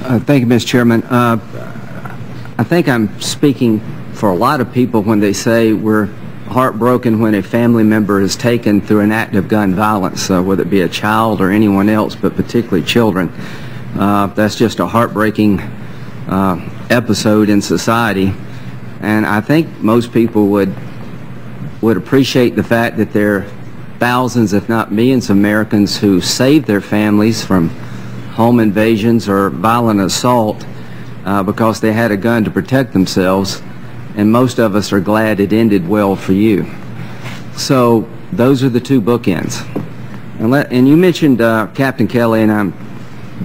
Thank you, Mr. Chairman. I think I'm speaking for a lot of people when they say we're heartbroken when a family member is taken through an act of gun violence, whether it be a child or anyone else, but particularly children. That's just a heartbreaking episode in society, and I think most people would appreciate the fact that there are thousands, if not millions, of Americans who saved their families from home invasions or violent assault because they had a gun to protect themselves, and most of us are glad it ended well for you. So those are the two bookends. And you mentioned, Captain Kelly, and I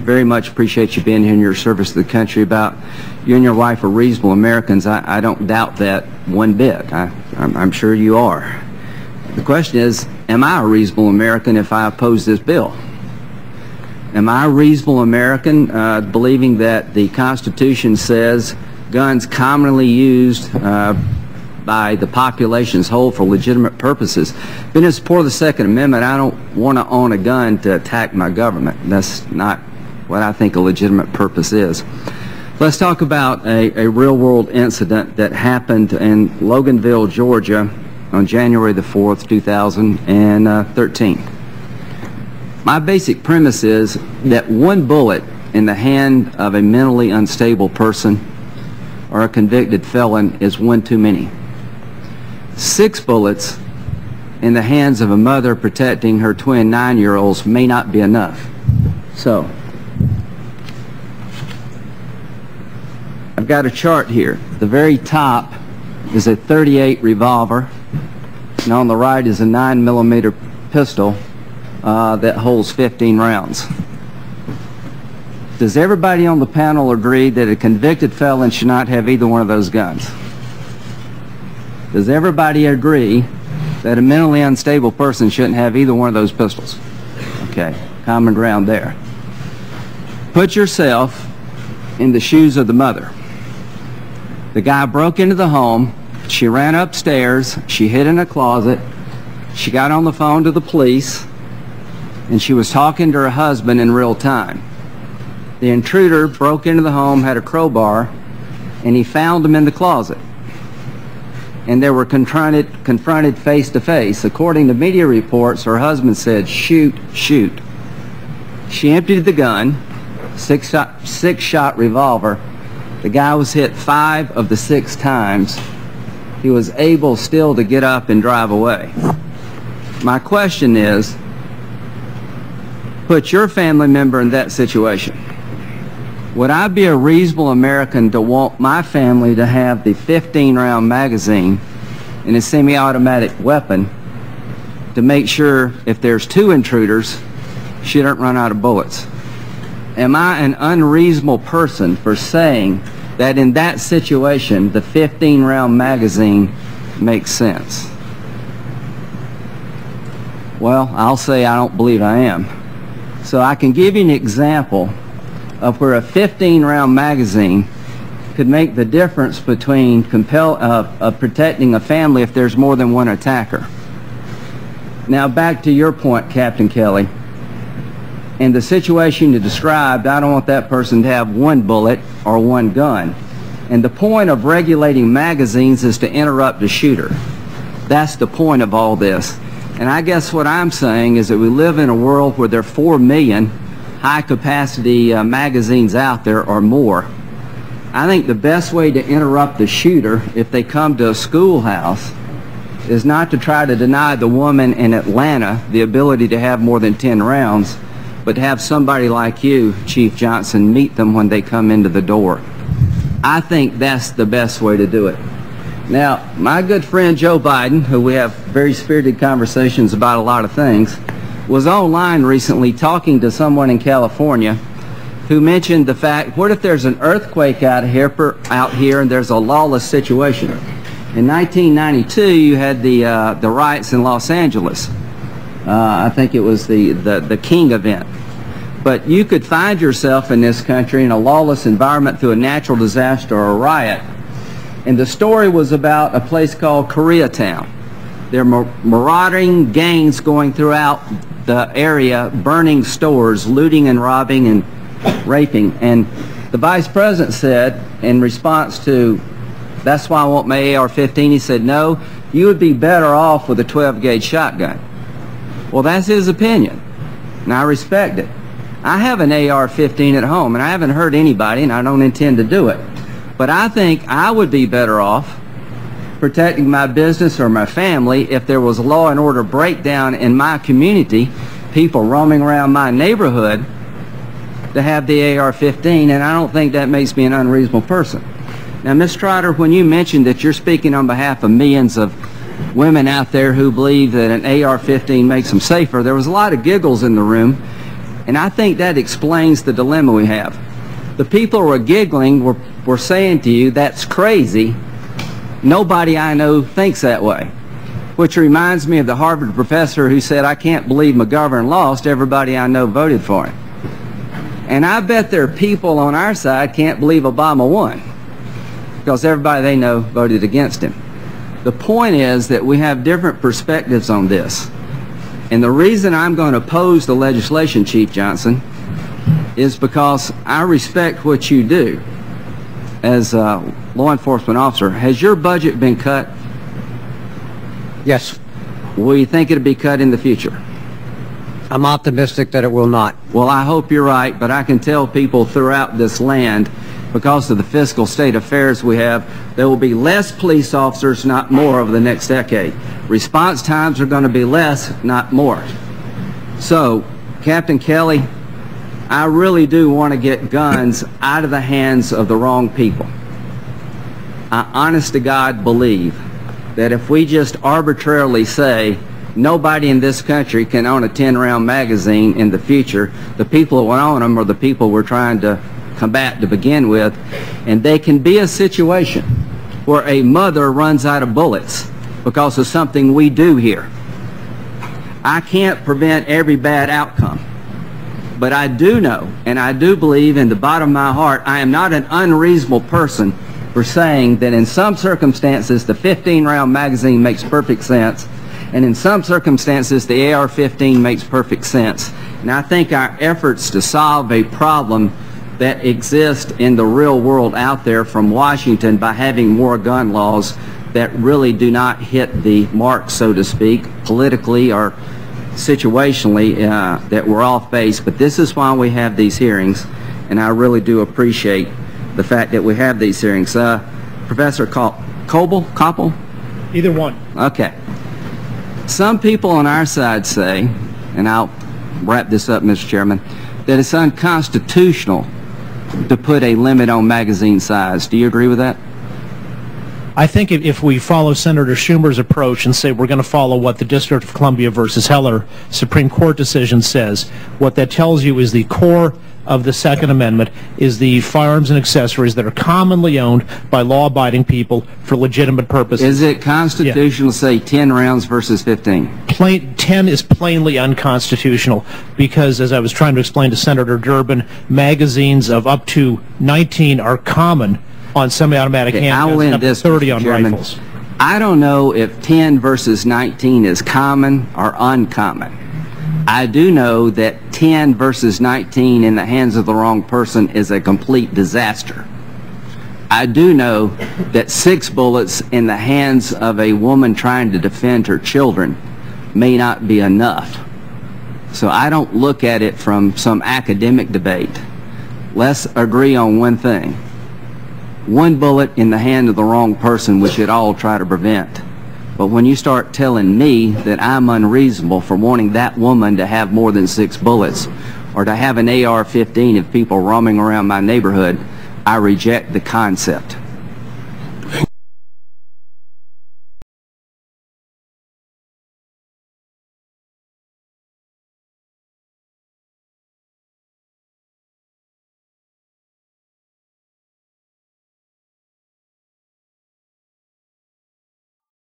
very much appreciate you being here in your service to the country, about you and your wife are reasonable Americans. I don't doubt that one bit. I'm sure you are. The question is, am I a reasonable American if I oppose this bill? Am I a reasonable American believing that the Constitution says guns commonly used by the population as whole for legitimate purposes? Been in support of the Second Amendment. I don't want to own a gun to attack my government. That's not what I think a legitimate purpose is. Let's talk about a real-world incident that happened in Loganville, Georgia on January the 4th, 2013. My basic premise is that one bullet in the hand of a mentally unstable person or a convicted felon is one too many. 6 bullets in the hands of a mother protecting her twin 9-year-olds may not be enough. So, I've got a chart here. The very top is a .38 revolver, and on the right is a 9mm pistol that holds 15 rounds. Does everybody on the panel agree that a convicted felon should not have either one of those guns? Does everybody agree that a mentally unstable person shouldn't have either one of those pistols? Okay, common ground there. Put yourself in the shoes of the mother. The guy broke into the home. She ran upstairs. She hid in a closet. She got on the phone to the police, and she was talking to her husband in real time. The intruder broke into the home, had a crowbar, and he found him in the closet. And they were confronted face to face. According to media reports, her husband said, "Shoot, shoot." She emptied the gun, six-shot revolver. The guy was hit 5 of the 6 times. He was able still to get up and drive away. My question is, put your family member in that situation. Would I be a reasonable American to want my family to have the 15-round magazine in a semi-automatic weapon to make sure if there's 2 intruders, she don't run out of bullets? Am I an unreasonable person for saying that in that situation, the 15-round magazine makes sense? Well, I'll say I don't believe I am. So I can give you an example of where a 15-round magazine could make the difference between protecting a family if there's more than one attacker. Now back to your point, Captain Kelly. In the situation you described, I don't want that person to have 1 bullet or 1 gun. And the point of regulating magazines is to interrupt the shooter. That's the point of all this. And I guess what I'm saying is that we live in a world where there are 4 million high-capacity magazines out there or more. I think the best way to interrupt the shooter if they come to a schoolhouse is not to try to deny the woman in Atlanta the ability to have more than 10 rounds, but to have somebody like you, Chief Johnson, meet them when they come into the door. I think that's the best way to do it. Now, my good friend Joe Biden, who we have very spirited conversations about a lot of things, was online recently talking to someone in California who mentioned the fact, what if there's an earthquake out here and there's a lawless situation? In 1992, you had the riots in Los Angeles. I think it was the King event. But you could find yourself in this country in a lawless environment through a natural disaster or a riot. And the story was about a place called Koreatown. There are marauding gangs going throughout the area, burning stores, looting and robbing and raping. And The Vice President said, in response to, that's why I want my AR-15, he said, no, you would be better off with a 12-gauge shotgun. Well, that's his opinion, and I respect it. I have an AR-15 at home, and I haven't hurt anybody, and I don't intend to do it. But I think I would be better off protecting my business or my family if there was a law and order breakdown in my community, people roaming around my neighborhood, to have the AR-15, and I don't think that makes me an unreasonable person. Now, Ms. Trotter, when you mentioned that you're speaking on behalf of millions of women out there who believe that an AR-15 makes them safer, there was a lot of giggles in the room, and I think that explains the dilemma we have. The people who were giggling were saying to you, that's crazy. Nobody I know thinks that way. Which reminds me of the Harvard professor who said, I can't believe McGovern lost, everybody I know voted for him. And I bet there are people on our side can't believe Obama won, because everybody they know voted against him. The point is that we have different perspectives on this. And the reason I'm going to oppose the legislation, Chief Johnson, is because I respect what you do as a law enforcement officer. Has your budget been cut? Yes. Will you think it'll be cut in the future? I'm optimistic that it will not. Well, I hope you're right, but I can tell people throughout this land, because of the fiscal state affairs we have, there will be less police officers, not more, over the next decade. Response times are going to be less, not more. So, Captain Kelly, I really do want to get guns out of the hands of the wrong people. I honest to God believe that if we just arbitrarily say nobody in this country can own a 10-round magazine in the future, the people who own them are the people we're trying to combat to begin with, and they can be a situation where a mother runs out of bullets because of something we do here. I can't prevent every bad outcome, but I do know, and I do believe in the bottom of my heart, I am not an unreasonable person for saying that in some circumstances the 15-round magazine makes perfect sense, and in some circumstances the AR-15 makes perfect sense. And I think our efforts to solve a problem that exists in the real world out there from Washington by having more gun laws that really do not hit the mark, so to speak, politically or situationally, that we're all faced. But this is why we have these hearings, and I really do appreciate the fact that we have these hearings. Professor Koppel? Either one. Okay. Some people on our side say, and I'll wrap this up, Mr. Chairman, that it's unconstitutional to put a limit on magazine size. Do you agree with that? I think if we follow Senator Schumer's approach and say we're going to follow what the District of Columbia versus Heller Supreme Court decision says, what that tells you is the core of the Second Amendment is the firearms and accessories that are commonly owned by law-abiding people for legitimate purposes. Is it constitutional to say 10 rounds versus 15? 10 is plainly unconstitutional because, as I was trying to explain to Senator Durbin, magazines of up to 19 are common on semi-automatic handguns and up to 30 on rifles. I don't know if 10 versus 19 is common or uncommon. I do know that 10 versus 19 in the hands of the wrong person is a complete disaster. I do know that 6 bullets in the hands of a woman trying to defend her children may not be enough. So I don't look at it from some academic debate. Let's agree on one thing. 1 bullet in the hand of the wrong person we should all try to prevent. But when you start telling me that I'm unreasonable for wanting that woman to have more than 6 bullets or to have an AR-15 of people roaming around my neighborhood, I reject the concept.